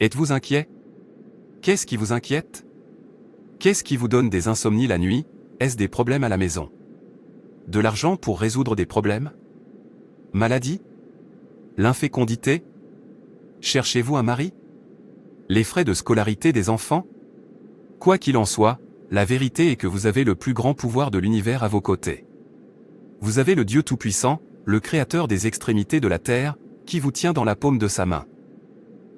Êtes-vous inquiet? Qu'est-ce qui vous inquiète? Qu'est-ce qui vous donne des insomnies la nuit? Est-ce des problèmes à la maison? De l'argent pour résoudre des problèmes? Maladie? L'infécondité? Cherchez-vous un mari? Les frais de scolarité des enfants? Quoi qu'il en soit, la vérité est que vous avez le plus grand pouvoir de l'univers à vos côtés. Vous avez le Dieu Tout-Puissant, le Créateur des extrémités de la terre, qui vous tient dans la paume de sa main.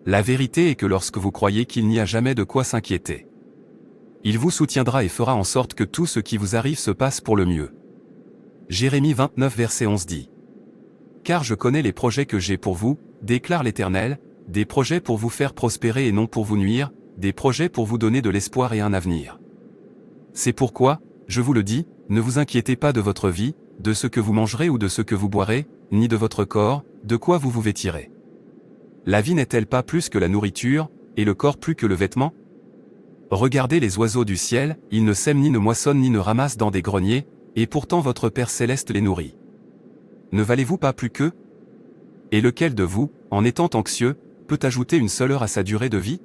La vérité est que lorsque vous croyez qu'il n'y a jamais de quoi s'inquiéter, il vous soutiendra et fera en sorte que tout ce qui vous arrive se passe pour le mieux. Jérémie 29 verset 11 dit: Car je connais les projets que j'ai pour vous, déclare l'Éternel, des projets pour vous faire prospérer et non pour vous nuire, des projets pour vous donner de l'espoir et un avenir. C'est pourquoi, je vous le dis, ne vous inquiétez pas de votre vie, de ce que vous mangerez ou de ce que vous boirez, ni de votre corps, de quoi vous vous vêtirez. La vie n'est-elle pas plus que la nourriture, et le corps plus que le vêtement? Regardez les oiseaux du ciel, ils ne sèment ni ne moissonnent ni ne ramassent dans des greniers, et pourtant votre Père céleste les nourrit. Ne valez-vous pas plus qu'eux? Et lequel de vous, en étant anxieux, peut ajouter une seule heure à sa durée de vie?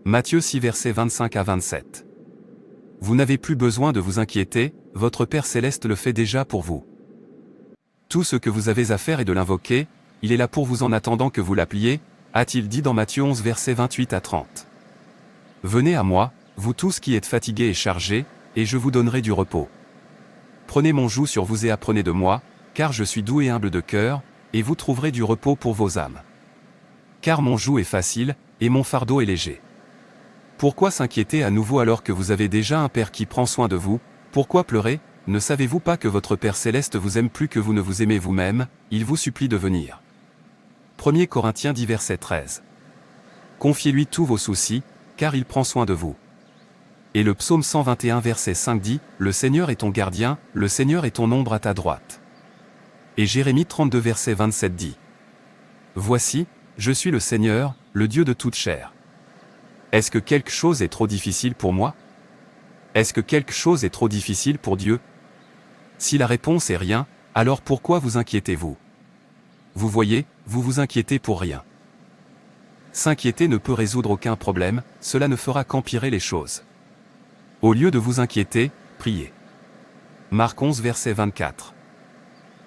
Matthieu 6 versets 25 à 27. Vous n'avez plus besoin de vous inquiéter, votre Père céleste le fait déjà pour vous. Tout ce que vous avez à faire est de l'invoquer, il est là pour vous en attendant que vous l'appeliez, a-t-il dit dans Matthieu 11 versets 28 à 30. Venez à moi, vous tous qui êtes fatigués et chargés, et je vous donnerai du repos. Prenez mon joug sur vous et apprenez de moi, car je suis doux et humble de cœur, et vous trouverez du repos pour vos âmes. Car mon joug est facile, et mon fardeau est léger. Pourquoi s'inquiéter à nouveau alors que vous avez déjà un Père qui prend soin de vous? Pourquoi pleurer? Ne savez-vous pas que votre Père céleste vous aime plus que vous ne vous aimez vous-même? Il vous supplie de venir. 1 Corinthiens 10 verset 13. Confiez-lui tous vos soucis, car il prend soin de vous. Et le psaume 121 verset 5 dit, Le Seigneur est ton gardien, le Seigneur est ton ombre à ta droite. Et Jérémie 32 verset 27 dit, Voici, je suis le Seigneur, le Dieu de toute chair. Est-ce que quelque chose est trop difficile pour moi? Est-ce que quelque chose est trop difficile pour Dieu? Si la réponse est rien, alors pourquoi vous inquiétez-vous? Vous voyez, vous vous inquiétez pour rien. S'inquiéter ne peut résoudre aucun problème, cela ne fera qu'empirer les choses. Au lieu de vous inquiéter, priez. Marc 11 verset 24.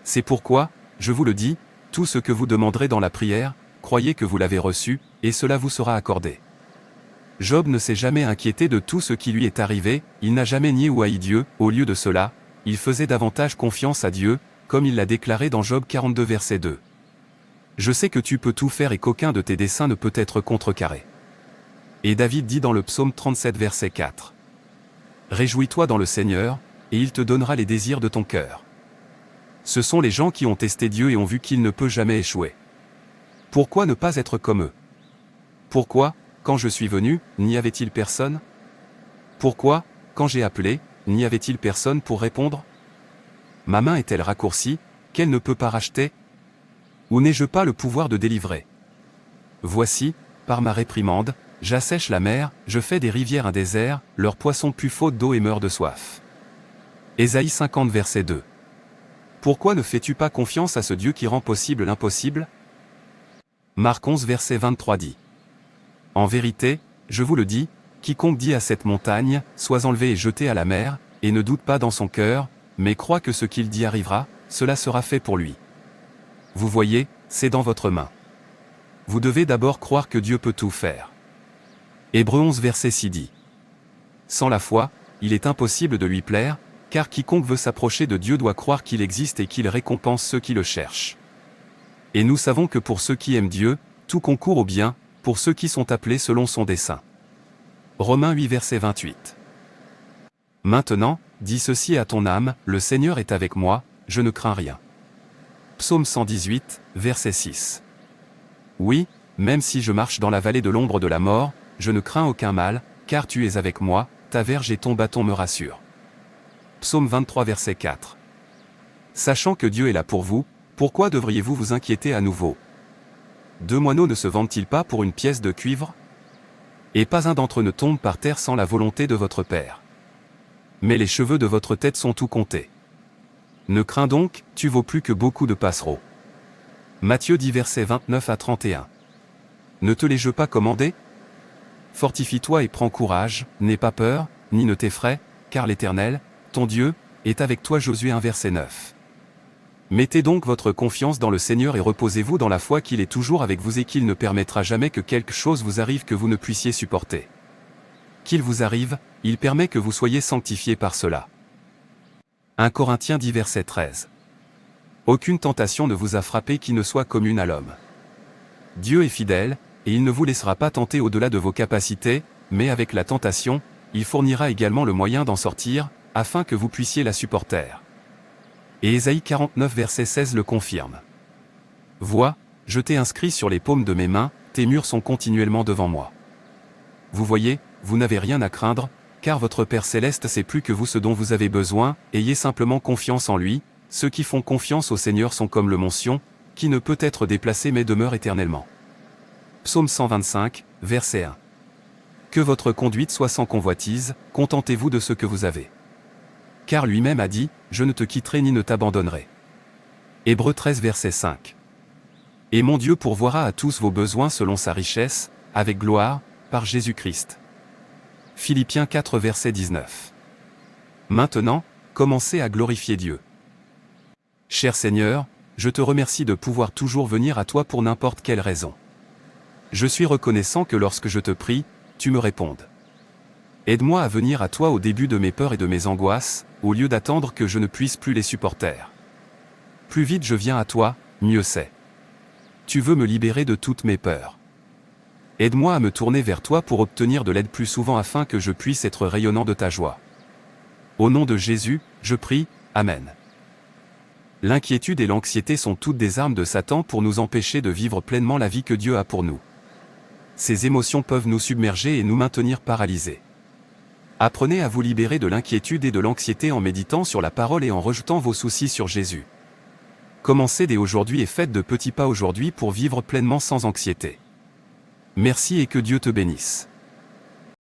C'est pourquoi, je vous le dis, tout ce que vous demanderez dans la prière, croyez que vous l'avez reçu, et cela vous sera accordé. Job ne s'est jamais inquiété de tout ce qui lui est arrivé, il n'a jamais nié ou haï Dieu, au lieu de cela, il faisait davantage confiance à Dieu, comme il l'a déclaré dans Job 42 verset 2. Je sais que tu peux tout faire et qu'aucun de tes desseins ne peut être contrecarré. Et David dit dans le psaume 37 verset 4. Réjouis-toi dans le Seigneur, et il te donnera les désirs de ton cœur. Ce sont les gens qui ont testé Dieu et ont vu qu'il ne peut jamais échouer. Pourquoi ne pas être comme eux? Pourquoi, quand je suis venu, n'y avait-il personne? Pourquoi, quand j'ai appelé, n'y avait-il personne pour répondre? Ma main est-elle raccourcie, qu'elle ne peut pas racheter? Ou n'ai-je pas le pouvoir de délivrer? Voici, par ma réprimande, j'assèche la mer, je fais des rivières un désert, leurs poissons puent faute d'eau et meurent de soif. Ésaïe 50 verset 2. Pourquoi ne fais-tu pas confiance à ce Dieu qui rend possible l'impossible? Marc 11 verset 23 dit. En vérité, je vous le dis, quiconque dit à cette montagne, sois enlevé et jeté à la mer, et ne doute pas dans son cœur, mais croit que ce qu'il dit arrivera, cela sera fait pour lui. Vous voyez, c'est dans votre main. Vous devez d'abord croire que Dieu peut tout faire. Hébreux 11 verset 6 dit. Sans la foi, il est impossible de lui plaire, car quiconque veut s'approcher de Dieu doit croire qu'il existe et qu'il récompense ceux qui le cherchent. Et nous savons que pour ceux qui aiment Dieu, tout concourt au bien, pour ceux qui sont appelés selon son dessein. Romains 8 verset 28. Maintenant, dis ceci à ton âme, le Seigneur est avec moi, je ne crains rien. Psaume 118, verset 6. Oui, même si je marche dans la vallée de l'ombre de la mort, je ne crains aucun mal, car tu es avec moi, ta verge et ton bâton me rassurent. Psaume 23 verset 4. Sachant que Dieu est là pour vous, pourquoi devriez-vous vous inquiéter à nouveau? 2 moineaux ne se vendent-ils pas pour une pièce de cuivre? Et pas un d'entre eux ne tombe par terre sans la volonté de votre Père. Mais les cheveux de votre tête sont tout comptés. Ne crains donc, tu vaux plus que beaucoup de passereaux. Matthieu 10 versets 29 à 31. Ne te l'ai-je pas commandé? Fortifie-toi et prends courage, n'aie pas peur, ni ne t'effraie, car l'Éternel, ton Dieu, est avec toi. Josué 1 verset 9. Mettez donc votre confiance dans le Seigneur et reposez-vous dans la foi qu'il est toujours avec vous et qu'il ne permettra jamais que quelque chose vous arrive que vous ne puissiez supporter. Qu'il vous arrive, il permet que vous soyez sanctifiés par cela. 1 Corinthiens 10 verset 13. Aucune tentation ne vous a frappé qui ne soit commune à l'homme. Dieu est fidèle, et il ne vous laissera pas tenter au-delà de vos capacités, mais avec la tentation, il fournira également le moyen d'en sortir, afin que vous puissiez la supporter. Et Ésaïe 49 verset 16 le confirme. Vois, je t'ai inscrit sur les paumes de mes mains, tes murs sont continuellement devant moi. Vous voyez, vous n'avez rien à craindre, car votre Père Céleste sait plus que vous ce dont vous avez besoin, ayez simplement confiance en lui. Ceux qui font confiance au Seigneur sont comme le mont Sion, qui ne peut être déplacé mais demeure éternellement. Psaume 125, verset 1. Que votre conduite soit sans convoitise, contentez-vous de ce que vous avez. Car lui-même a dit, je ne te quitterai ni ne t'abandonnerai. Hébreux 13 verset 5. Et mon Dieu pourvoira à tous vos besoins selon sa richesse, avec gloire, par Jésus-Christ. Philippiens 4 verset 19. Maintenant, commencez à glorifier Dieu. Cher Seigneur, je te remercie de pouvoir toujours venir à toi pour n'importe quelle raison. Je suis reconnaissant que lorsque je te prie, tu me répondes. Aide-moi à venir à toi au début de mes peurs et de mes angoisses, au lieu d'attendre que je ne puisse plus les supporter. Plus vite je viens à toi, mieux c'est. Tu veux me libérer de toutes mes peurs. Aide-moi à me tourner vers toi pour obtenir de l'aide plus souvent afin que je puisse être rayonnant de ta joie. Au nom de Jésus, je prie, Amen. L'inquiétude et l'anxiété sont toutes des armes de Satan pour nous empêcher de vivre pleinement la vie que Dieu a pour nous. Ces émotions peuvent nous submerger et nous maintenir paralysés. Apprenez à vous libérer de l'inquiétude et de l'anxiété en méditant sur la parole et en rejetant vos soucis sur Jésus. Commencez dès aujourd'hui et faites de petits pas aujourd'hui pour vivre pleinement sans anxiété. Merci et que Dieu te bénisse.